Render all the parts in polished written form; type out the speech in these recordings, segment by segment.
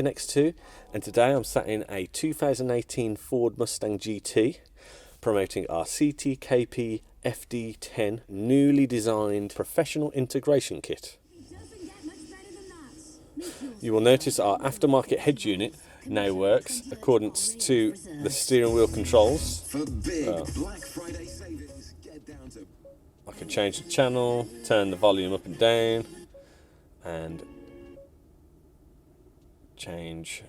Connects 2, and today I'm sat in a 2018 Ford Mustang GT promoting our CTKP FD10 newly designed professional integration kit. You will notice our aftermarket head unit now works according to the steering wheel controls. I can change the channel, turn the volume up and down, and change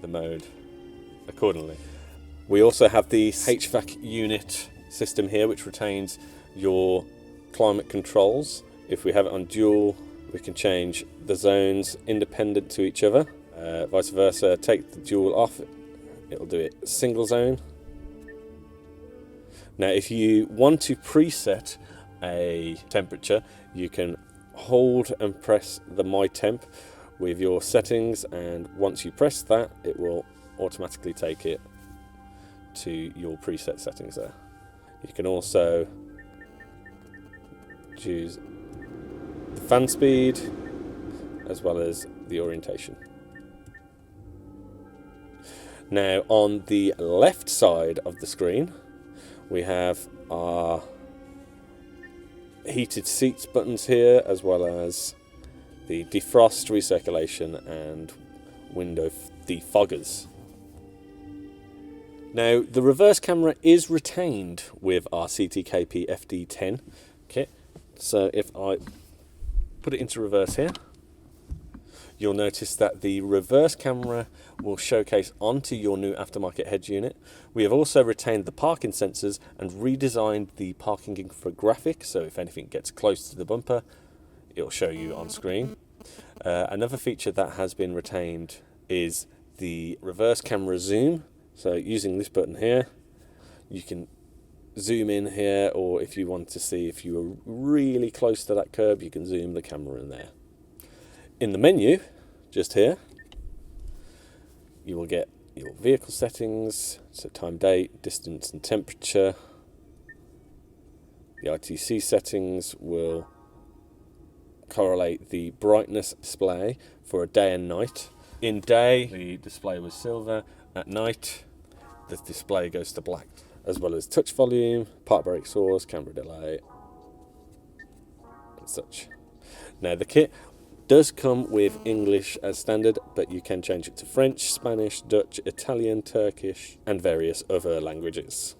the mode accordingly. We also have the HVAC unit system here, which retains your climate controls. If we have it on dual, we can change the zones independent to each other. Vice versa, take the dual off, it'll do it single zone. Now, if you want to preset a temperature, you can hold and press the My Temp with your settings, and once you press that, it will automatically take it to your preset settings there. You can also choose the fan speed as well as the orientation. Now, on the left side of the screen, we have our heated seats buttons here, as well as the defrost, recirculation and window defoggers. Now, the reverse camera is retained with our CTKP FD10 kit. So if I put it into reverse here, you'll notice that the reverse camera will showcase onto your new aftermarket head unit. We have also retained the parking sensors and redesigned the parking infographic, so if anything gets close to the bumper, it'll show you on screen. Another feature that has been retained is the reverse camera zoom. So using this button here, you can zoom in here, or if you want to see if you were really close to that curb, you can zoom the camera in there. In the menu, just here, you will get your vehicle settings, so time, date, distance and temperature. The ITC settings will correlate the brightness display for a day and night. In day, the display was silver. At night, the display goes to black, as well as touch volume, park brake source, camera delay, and such. Now, the kit does come with English as standard, but you can change it to French, Spanish, Dutch, Italian, Turkish, and various other languages.